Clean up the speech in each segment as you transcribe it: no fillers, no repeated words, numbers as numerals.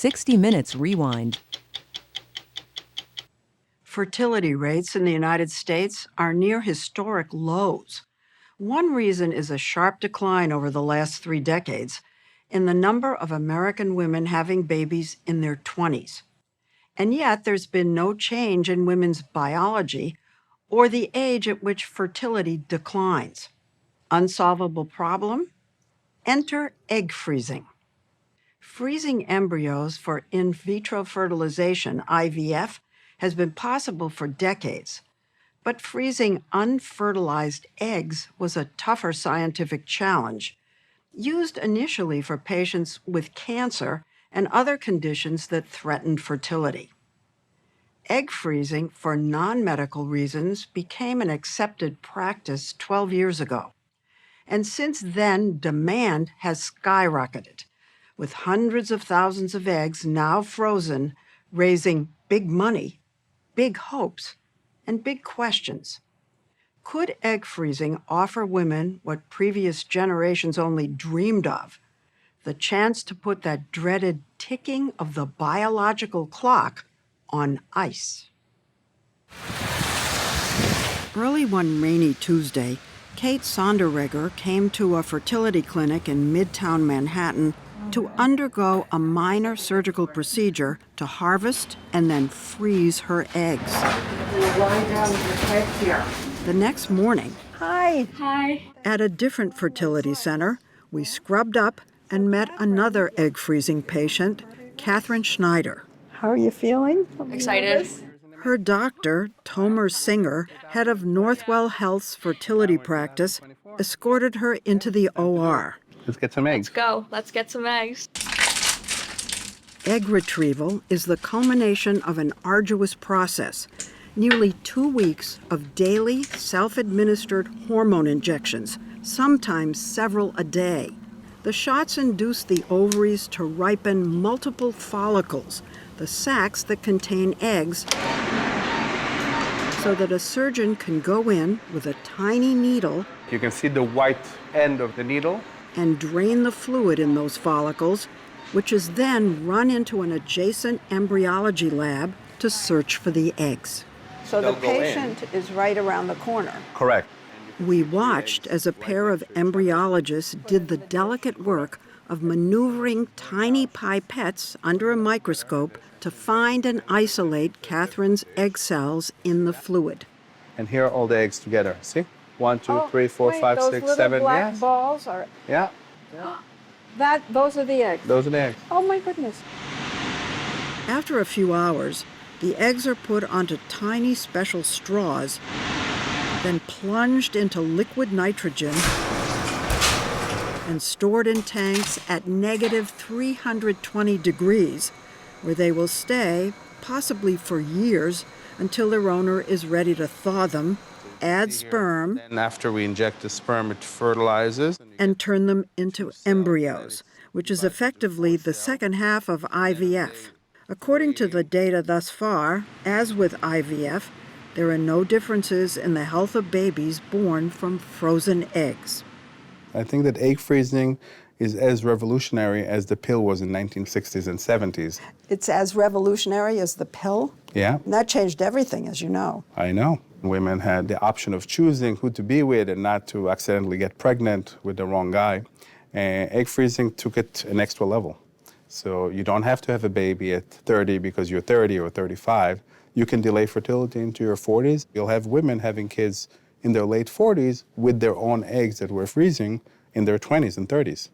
60 Minutes Rewind. Fertility rates in the United States are near historic lows. One reason is a sharp decline over the last 3 decades in the number of American women having babies in their 20s. And yet there's been no change in women's biology or the age at which fertility declines. Unsolvable problem? Enter egg freezing. Freezing embryos for in vitro fertilization, IVF, has been possible for decades. But freezing unfertilized eggs was a tougher scientific challenge, used initially for patients with cancer and other conditions that threatened fertility. Egg freezing for non-medical reasons became an accepted practice 12 years ago. And since then, demand has skyrocketed, with hundreds of thousands of eggs now frozen, raising big money, big hopes, and big questions. Could egg freezing offer women what previous generations only dreamed of? The chance to put that dreaded ticking of the biological clock on ice. Early one rainy Tuesday, Kate Sonderegger came to a fertility clinic in Midtown Manhattan to undergo a minor surgical procedure to harvest and then freeze her eggs. Lie down with your head here. The next morning, Hi. At a different fertility center, we scrubbed up and met another egg freezing patient, Catherine Schneider. How are you feeling? Excited. Her doctor, Tomer Singer, head of Northwell Health's fertility practice, escorted her into the OR. Let's get some eggs. Let's get some eggs. Egg retrieval is the culmination of an arduous process, nearly 2 weeks of daily self-administered hormone injections, sometimes several a day. The shots induce the ovaries to ripen multiple follicles, the sacs that contain eggs, so that a surgeon can go in with a tiny needle. You can see the white end of the needle. And drain the fluid in those follicles, which is then run into an adjacent embryology lab to search for the eggs. So the patient is right around the corner. Correct. We watched as a pair of embryologists did the delicate work of maneuvering tiny pipettes under a microscope to find and isolate Catherine's egg cells in the fluid. And here are all the eggs together. See? 1, 2, 3, 4, 5, 6, 7. Black Yes. balls are. Yeah. Those are the eggs. Those are the eggs. Oh my goodness. After a few hours, the eggs are put onto tiny special straws, then plunged into liquid nitrogen and stored in tanks at negative 320 degrees, where they will stay, possibly for years, until their owner is ready to thaw them, add sperm, And after we inject the sperm, it fertilizes. and turn them into embryos, which is effectively the second half of IVF. According to the data thus far, as with IVF, there are no differences in the health of babies born from frozen eggs. I think that egg freezing is as revolutionary as the pill was in 1960s and 70s. It's as revolutionary as the pill. Yeah, And that changed everything, as you know. I know. Women had the option of choosing who to be with and not to accidentally get pregnant with the wrong guy. And egg freezing took it an extra level. So you don't have to have a baby at 30 because you're 30 or 35. You can delay fertility into your 40s. You'll have women having kids in their late 40s with their own eggs that were freezing in their 20s and 30s.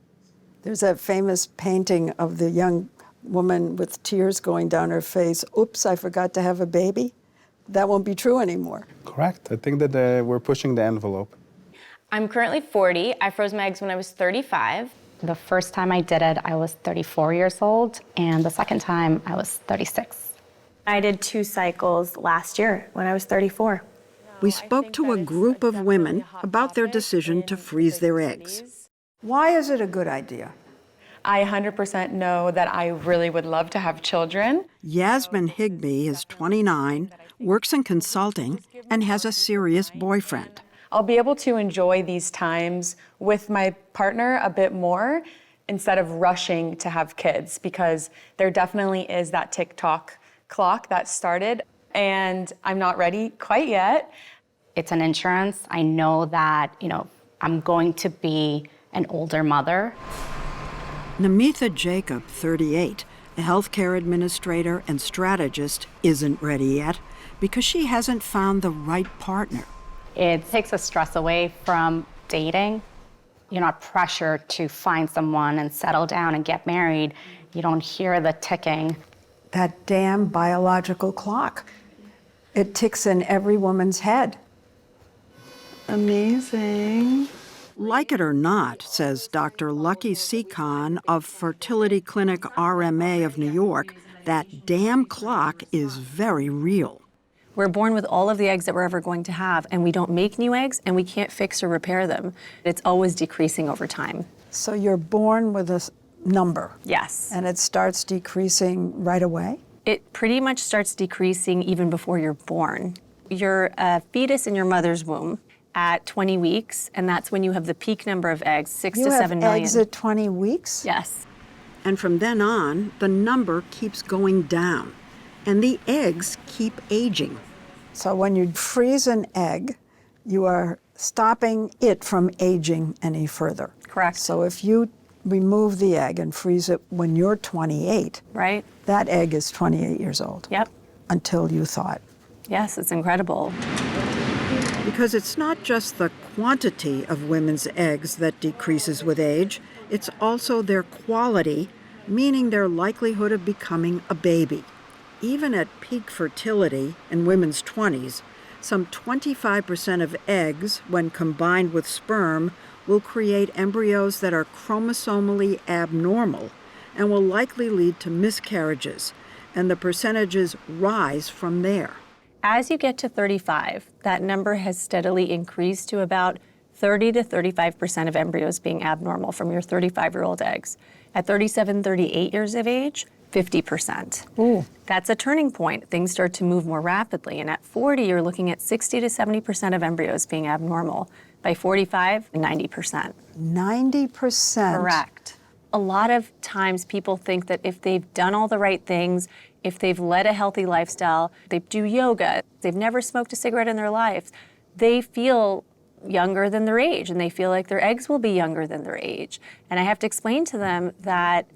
There's that famous painting of the young woman with tears going down her face. Oops, I forgot to have a baby. That won't be true anymore. Correct. I think that we're pushing the envelope. I'm currently 40. I froze my eggs when I was 35. The first time I did it, I was 34 years old, and the second time, I was 36. I did 2 cycles last year when I was 34. We spoke to a group of women about their decision to freeze their eggs. Why is it a good idea? I 100% know that I really would love to have children. Yasmin Higbee is 29, works in consulting, and has a serious boyfriend. I'll be able to enjoy these times with my partner a bit more instead of rushing to have kids, because there definitely is that TikTok clock that started, and I'm not ready quite yet. It's an insurance. I know that, I'm going to be an older mother. Namitha Jacob, 38, a healthcare administrator and strategist, isn't ready yet because she hasn't found the right partner. It takes the stress away from dating. You're not pressured to find someone and settle down and get married. You don't hear the ticking. That damn biological clock. It ticks in every woman's head. Amazing. Like it or not, says Dr. Lucky Seacon of Fertility Clinic RMA of New York, that damn clock is very real. We're born with all of the eggs that we're ever going to have, and we don't make new eggs, and we can't fix or repair them. It's always decreasing over time. So you're born with a number. Yes. And it starts decreasing right away? It pretty much starts decreasing even before you're born. You're a fetus in your mother's womb at 20 weeks, and that's when you have the peak number of eggs, 6 to 7 million. You have eggs at 20 weeks? Yes. And from then on, the number keeps going down, and the eggs keep aging. So when you freeze an egg, you are stopping it from aging any further. Correct. So if you remove the egg and freeze it when you're 28, Right? that egg is 28 years old. Yep. Until you thought. Yes, it's incredible. Because it's not just the quantity of women's eggs that decreases with age, it's also their quality, meaning their likelihood of becoming a baby. Even at peak fertility in women's 20s, some 25% of eggs, when combined with sperm, will create embryos that are chromosomally abnormal and will likely lead to miscarriages, and the percentages rise from there. As you get to 35, that number has steadily increased to about 30 to 35% of embryos being abnormal from your 35-year-old eggs. At 37, 38 years of age, 50%. Ooh. That's a turning point. Things start to move more rapidly. And at 40, you're looking at 60 to 70% of embryos being abnormal. By 45, 90%. 90%? Correct. A lot of times people think that if they've done all the right things, if they've led a healthy lifestyle, they do yoga, they've never smoked a cigarette in their lives, they feel younger than their age, and they feel like their eggs will be younger than their age. And I have to explain to them that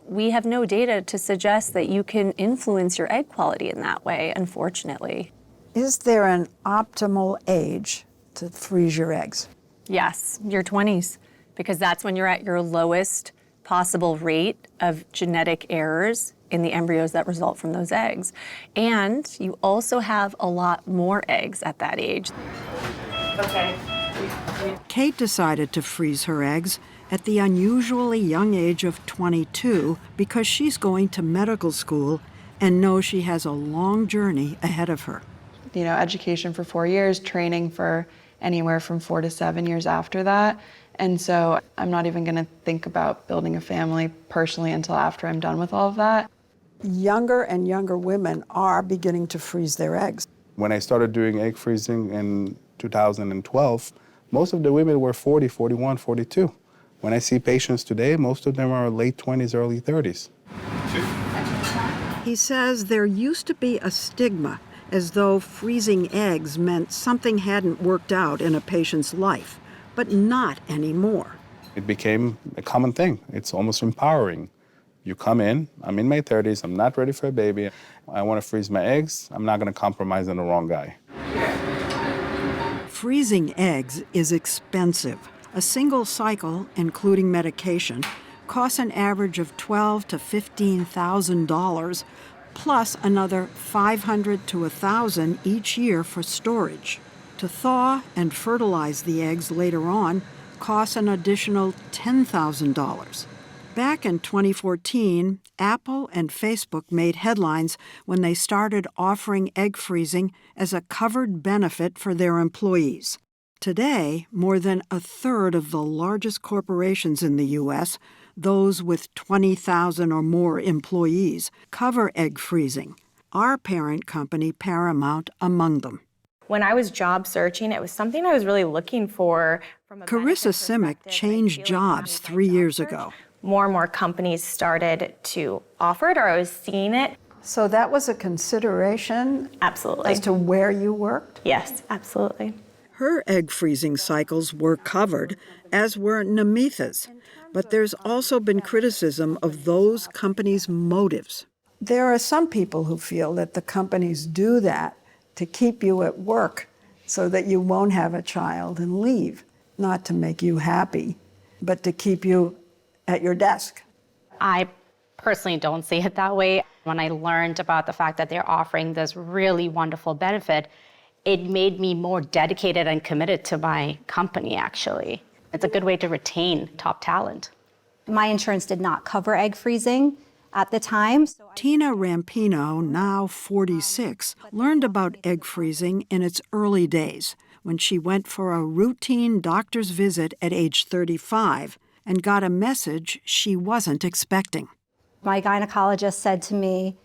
we have no data to suggest that you can influence your egg quality in that way, unfortunately. Is there an optimal age to freeze your eggs? Yes, your 20s, because that's when you're at your lowest possible rate of genetic errors in the embryos that result from those eggs. And you also have a lot more eggs at that age. Okay. Kate decided to freeze her eggs at the unusually young age of 22 because she's going to medical school and knows she has a long journey ahead of her. Education for 4 years, training for anywhere from 4 to 7 years after that. And so I'm not even going to think about building a family personally until after I'm done with all of that. Younger and younger women are beginning to freeze their eggs. When I started doing egg freezing in 2012, most of the women were 40, 41, 42. When I see patients today, most of them are late 20s, early 30s. He says there used to be a stigma, as though freezing eggs meant something hadn't worked out in a patient's life, but not anymore. It became a common thing. It's almost empowering. You come in, I'm in my 30s, I'm not ready for a baby, I want to freeze my eggs, I'm not going to compromise on the wrong guy. Freezing eggs is expensive. A single cycle, including medication, costs an average of $12,000 to $15,000, plus another $500 to $1,000 each year for storage. To thaw and fertilize the eggs later on costs an additional $10,000. Back in 2014, Apple and Facebook made headlines when they started offering egg freezing as a covered benefit for their employees. Today, more than a third of the largest corporations in the U.S., those with 20,000 or more employees, cover egg freezing. Our parent company, Paramount, among them. When I was job searching, it was something I was really looking for from a Carissa benefit Simic perspective. I changed feel like jobs my 3 job years search ago. more and more companies started to offer it, or I was seeing it. So that was a consideration Absolutely. as to where you worked? Yes, absolutely. Her egg freezing cycles were covered, as were Namitha's. But there's also been criticism of those companies' motives. There are some people who feel that the companies do that to keep you at work so that you won't have a child and leave, not to make you happy, but to keep you at your desk. I personally don't see it that way. When I learned about the fact that they're offering this really wonderful benefit, it made me more dedicated and committed to my company, actually. It's a good way to retain top talent. My insurance did not cover egg freezing at the time. Tina Rampino, now 46, learned about egg freezing in its early days when she went for a routine doctor's visit at age 35 and got a message she wasn't expecting. My gynecologist said to me,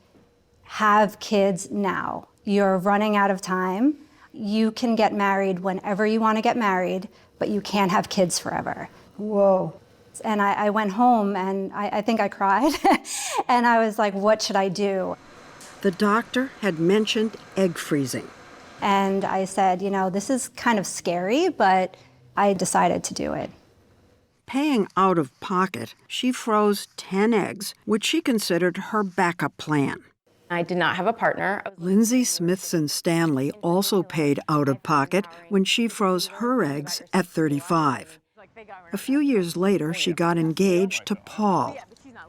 have kids now. You're running out of time. You can get married whenever you want to get married, but you can't have kids forever. Whoa. And I went home and I think I cried. And I was like, what should I do? The doctor had mentioned egg freezing. And I said, this is kind of scary, but I decided to do it. Paying out of pocket, she froze 10 eggs, which she considered her backup plan. I did not have a partner. Lindsay Smithson Stanley also paid out of pocket when she froze her eggs at 35. A few years later, she got engaged to Paul.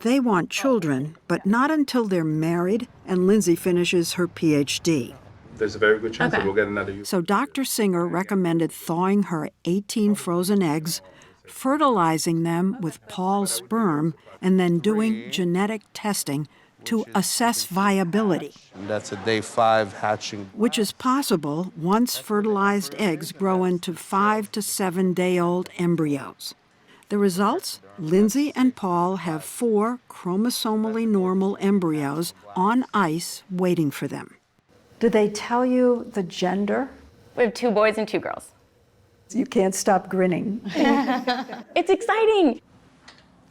They want children, but not until they're married and Lindsay finishes her PhD. There's a very good chance that we'll get another use. So Dr. Singer recommended thawing her 18 frozen eggs, fertilizing them with Paul's sperm, and then doing genetic testing to assess viability. That's a day 5 hatching. Which is possible once fertilized eggs grow into 5 to 7 day old embryos. The results? Lindsay and Paul have 4 chromosomally normal embryos on ice waiting for them. Do they tell you the gender? We have 2 boys and 2 girls. You can't stop grinning. It's exciting.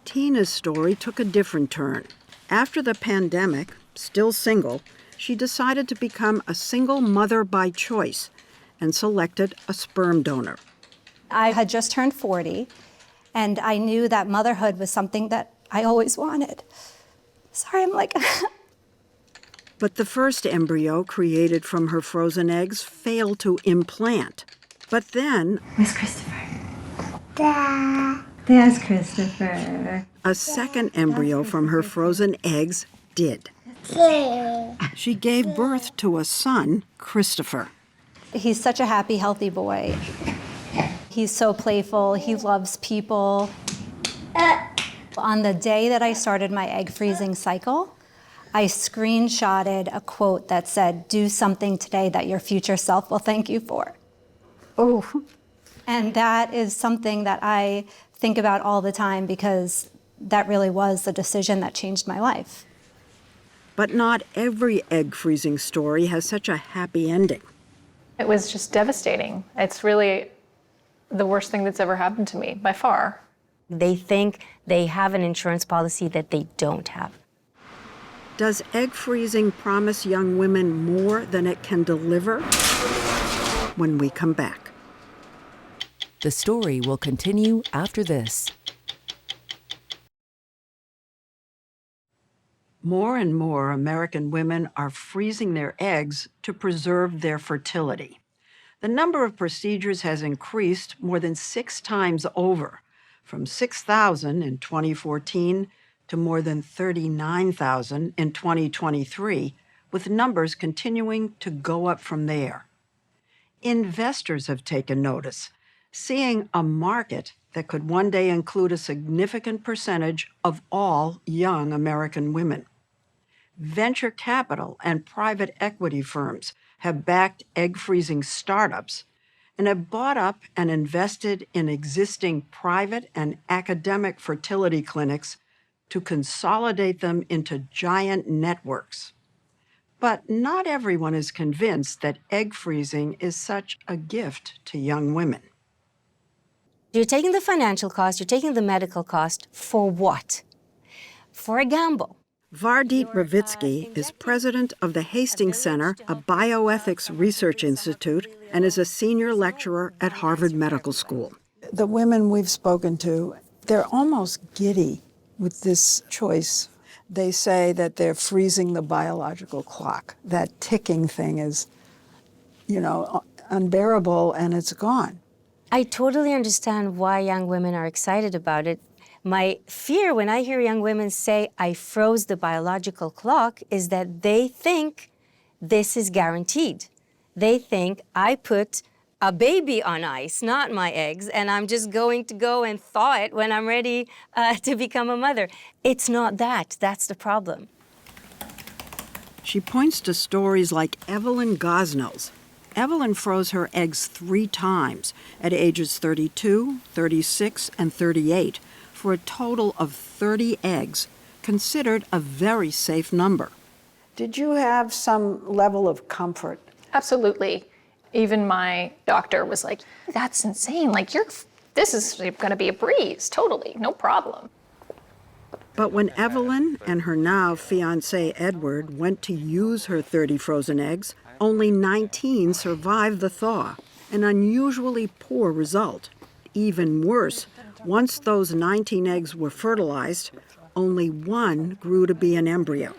Tina's story took a different turn. After the pandemic, still single, she decided to become a single mother by choice and selected a sperm donor. I had just turned 40, and I knew that motherhood was something that I always wanted. Sorry, I'm like... But the first embryo created from her frozen eggs failed to implant. But then... Where's Christopher? Dad. There's Christopher. A second embryo from her frozen eggs did. She gave birth to a son, Christopher. He's such a happy, healthy boy. He's so playful. He loves people. On the day that I started my egg freezing cycle, I screenshotted a quote that said, "Do something today that your future self will thank you for." Oh. And that is something that I think about all the time because that really was the decision that changed my life. But not every egg freezing story has such a happy ending. It was just devastating. It's really the worst thing that's ever happened to me, by far. They think they have an insurance policy that they don't have. Does egg freezing promise young women more than it can deliver? When we come back. The story will continue after this. More and more American women are freezing their eggs to preserve their fertility. The number of procedures has increased more than 6 times over, from 6,000 in 2014 to more than 39,000 in 2023, with numbers continuing to go up from there. Investors have taken notice, seeing a market that could one day include a significant percentage of all young American women. Venture capital and private equity firms have backed egg freezing startups and have bought up and invested in existing private and academic fertility clinics to consolidate them into giant networks. But not everyone is convinced that egg freezing is such a gift to young women. You're taking the financial cost, you're taking the medical cost for what? For a gamble. Vardit Ravitsky is president of the Hastings Center, a bioethics research institute, and is a senior lecturer at Harvard Medical School. The women we've spoken to, they're almost giddy with this choice. They say that they're freezing the biological clock. That ticking thing is, unbearable, and it's gone. I totally understand why young women are excited about it. My fear when I hear young women say, I froze the biological clock, is that they think this is guaranteed. They think I put a baby on ice, not my eggs, and I'm just going to go and thaw it when I'm ready to become a mother. It's not that. That's the problem. She points to stories like Evelyn Gosnell's. Evelyn froze her eggs 3 times at ages 32, 36, and 38 for a total of 30 eggs, considered a very safe number. Did you have some level of comfort? Absolutely. Even my doctor was like, that's insane. Like, this is going to be a breeze. Totally. No problem. But when Evelyn and her now fiancé Edward went to use her 30 frozen eggs, only 19 survived the thaw, an unusually poor result. Even worse, once those 19 eggs were fertilized, only 1 grew to be an embryo.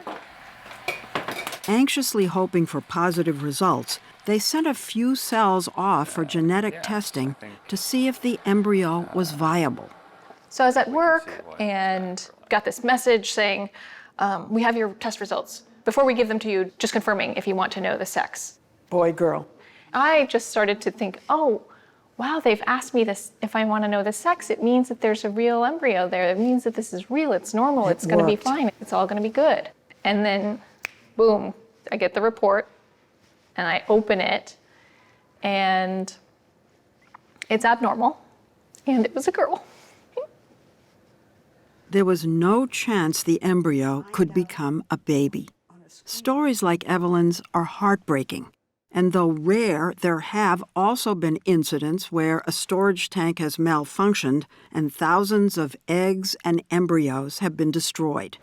Anxiously hoping for positive results, they sent a few cells off for genetic testing to see if the embryo was viable. So I was at work and got this message saying, we have your test results. Before we give them to you, just confirming if you want to know the sex. Boy, girl. I just started to think, oh, wow, they've asked me this, if I want to know the sex. It means that there's a real embryo there. It means that this is real, it's normal, it's going to be fine, it's all going to be good. And then, boom, I get the report, and I open it, and it's abnormal, and it was a girl. There was no chance the embryo could become a baby. Stories like Evelyn's are heartbreaking. And though rare, there have also been incidents where a storage tank has malfunctioned and thousands of eggs and embryos have been destroyed.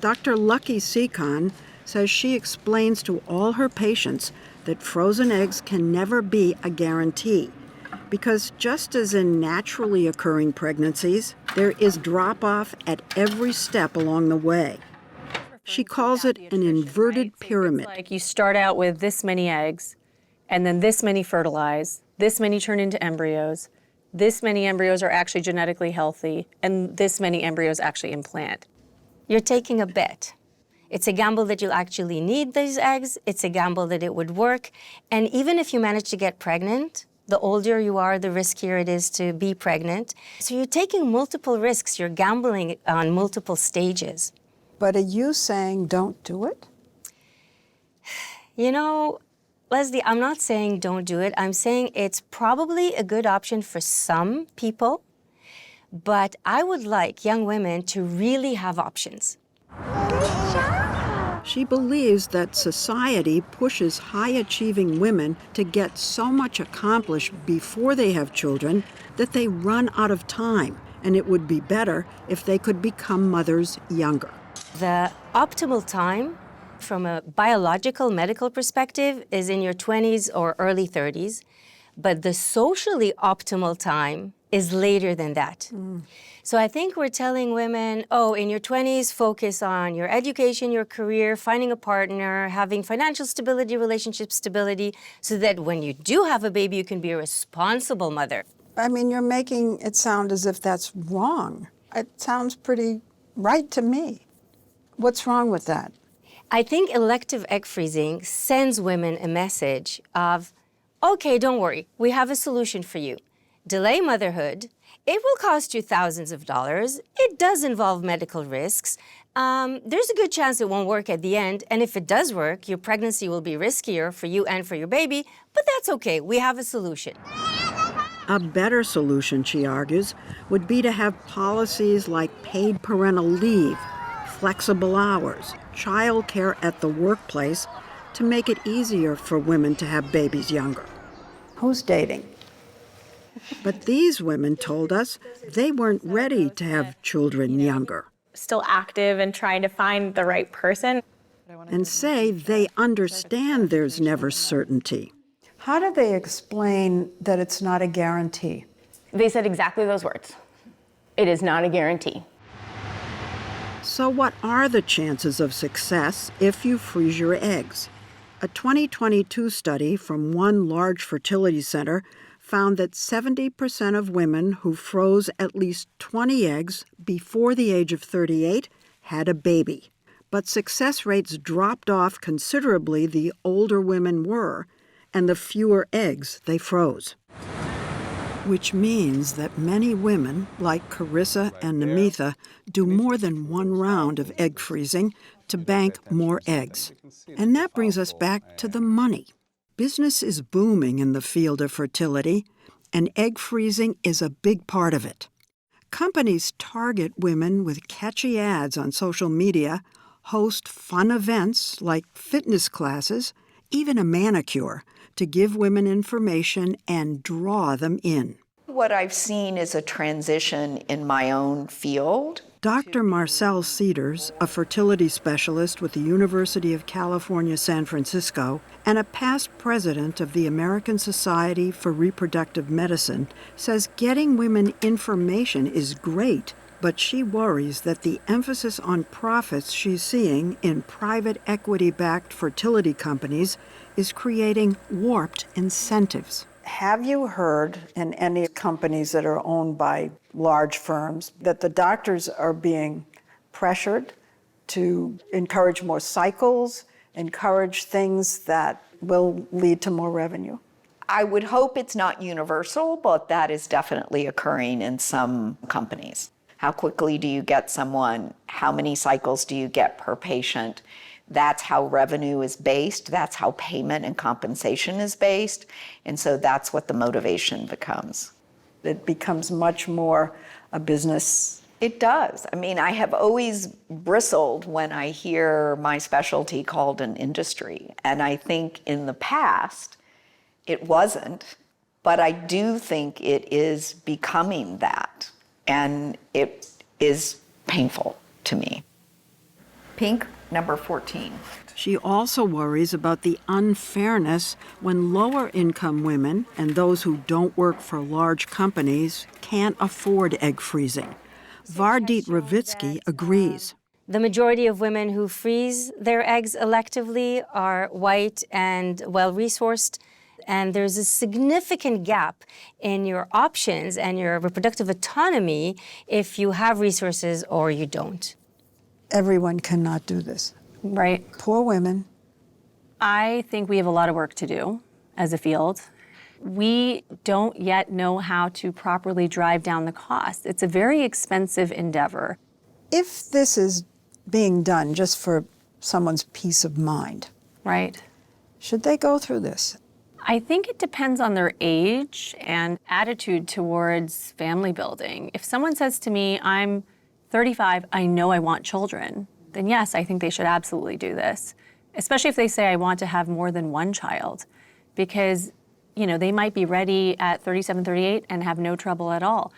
Dr. Lucky Seekon says she explains to all her patients that frozen eggs can never be a guarantee, because just as in naturally occurring pregnancies, there is drop-off at every step along the way. She calls it an inverted pyramid. Like you start out with this many eggs, and then this many fertilize, this many turn into embryos, this many embryos are actually genetically healthy, and this many embryos actually implant. You're taking a bet. It's a gamble that you'll actually need these eggs. It's a gamble that it would work. And even if you manage to get pregnant, the older you are, the riskier it is to be pregnant. So you're taking multiple risks. You're gambling on multiple stages. But are you saying don't do it? You know, Lesley, I'm not saying don't do it. I'm saying it's probably a good option for some people, but I would like young women to really have options. She believes that society pushes high-achieving women to get so much accomplished before they have children that they run out of time, and it would be better if they could become mothers younger. The optimal time from a biological medical perspective is in your 20s or early 30s, but the socially optimal time is later than that. So I think we're telling women, oh, in your 20s, focus on your education, your career, finding a partner, having financial stability, relationship stability, so that when you do have a baby, you can be a responsible mother. I mean, you're making it sound as if that's wrong. It sounds pretty right to me. What's wrong with that? I think elective egg freezing sends women a message of, okay, don't worry, we have a solution for you. Delay motherhood. It will cost you thousands of dollars. It does involve medical risks. There's a good chance it won't work at the end, and if it does work, your pregnancy will be riskier for you and for your baby, but that's okay, we have a solution. A better solution, she argues, would be to have policies like paid parental leave, flexible hours, childcare at the workplace to make it easier for women to have babies younger. Who's dating? But these women told us they weren't ready to have children younger. Still active and trying to find the right person. And say they understand there's never certainty. How do they explain that it's not a guarantee? They said exactly those words. It is not a guarantee. So what are the chances of success if you freeze your eggs? A 2022 study from one large fertility center found that 70% of women who froze at least 20 eggs before the age of 38 had a baby. But success rates dropped off considerably the older women were, and the fewer eggs they froze. Which means that many women, like Carissa and Namitha, do more than one round of egg freezing to bank more eggs. And that brings us back to the money. Business is booming in the field of fertility, and egg freezing is a big part of it. Companies target women with catchy ads on social media, host fun events like fitness classes, even a manicure, to give women information and draw them in. What I've seen is a transition in my own field. Dr. Marcel Cedars, a fertility specialist with the University of California, San Francisco, and a past president of the American Society for Reproductive Medicine, says getting women information is great, but she worries that the emphasis on profits she's seeing in private equity-backed fertility companies is creating warped incentives. Have you heard in any companies that are owned by large firms that the doctors are being pressured to encourage more cycles, encourage things that will lead to more revenue? I would hope it's not universal, but that is definitely occurring in some companies. How quickly do you get someone? How many cycles do you get per patient? That's how revenue is based. That's how payment and compensation is based. And so that's what the motivation becomes. It becomes much more a business. It does. I mean, I have always bristled when I hear my specialty called an industry. And I think in the past, it wasn't. But I do think it is becoming that. And it is painful to me. Pink, number 14. She also worries about the unfairness when lower-income women and those who don't work for large companies can't afford egg freezing. Vardit Ravitsky agrees. The majority of women who freeze their eggs electively are white and well-resourced, and there's a significant gap in your options and your reproductive autonomy if you have resources or you don't. Everyone cannot do this. Right. Poor women. I think we have a lot of work to do as a field. We don't yet know how to properly drive down the cost. It's a very expensive endeavor. If this is being done just for someone's peace of mind, right? Should they go through this? I think it depends on their age and attitude towards family building. If someone says to me, I'm 35, I know I want children, then yes, I think they should absolutely do this. Especially if they say, I want to have more than one child. Because, you know, they might be ready at 37, 38 and have no trouble at all.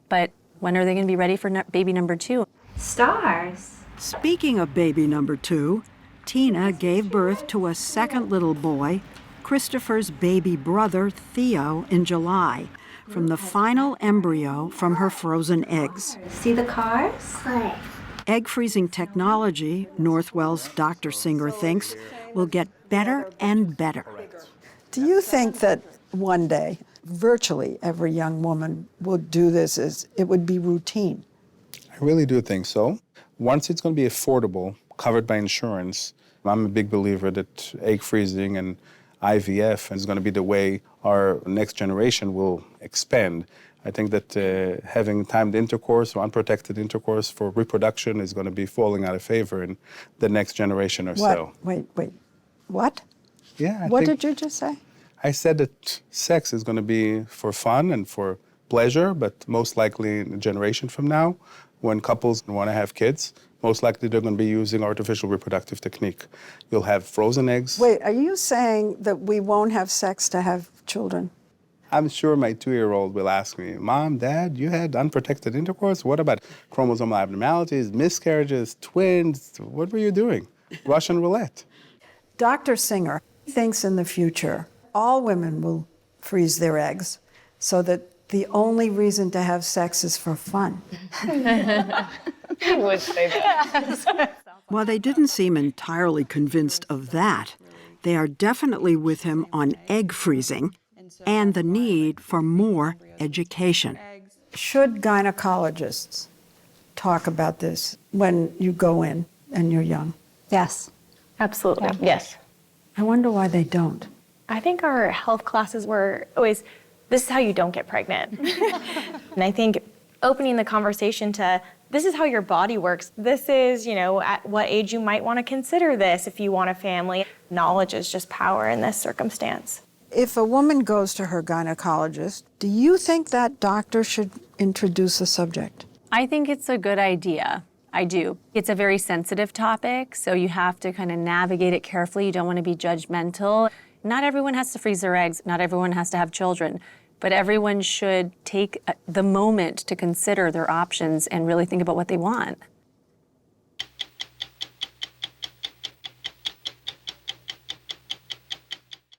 But when are they going to be ready for baby number 2? Stars. Speaking of baby number 2, Tina gave birth to a second little boy, Christopher's baby brother, Theo, in July, from the final embryo from her frozen eggs. See the cars? Play. Egg freezing technology, Northwell's Dr. Singer thinks, will get better and better. Do you think that one day, virtually every young woman would do this as it would be routine? I really do think so. Once it's going to be affordable, covered by insurance, I'm a big believer that egg freezing and IVF is going to be the way our next generation will expand. I think that having timed intercourse or unprotected intercourse for reproduction is going to be falling out of favor in the next generation or so. Wait. What? Yeah. What did you just say? I said that sex is going to be for fun and for pleasure, but most likely in a generation from now, when couples want to have kids, most likely they're going to be using artificial reproductive technique. You'll have frozen eggs. Wait, are you saying that we won't have sex to have children? I'm sure my 2-year-old will ask me, Mom, Dad, you had unprotected intercourse? What about chromosomal abnormalities, miscarriages, twins? What were you doing? Russian roulette. Dr. Singer thinks in the future all women will freeze their eggs so that the only reason to have sex is for fun. He would say that. While they didn't seem entirely convinced of that, they are definitely with him on egg freezing and the need for more education. Should gynecologists talk about this when you go in and you're young? Yes. Absolutely. Yes. I wonder why they don't. I think our health classes were always, this is how you don't get pregnant. And I think opening the conversation to, this is how your body works. This is, at what age you might want to consider this if you want a family. Knowledge is just power in this circumstance. If a woman goes to her gynecologist, do you think that doctor should introduce the subject? I think it's a good idea. I do. It's a very sensitive topic, so you have to kind of navigate it carefully. You don't want to be judgmental. Not everyone has to freeze their eggs. Not everyone has to have children. But everyone should take the moment to consider their options and really think about what they want.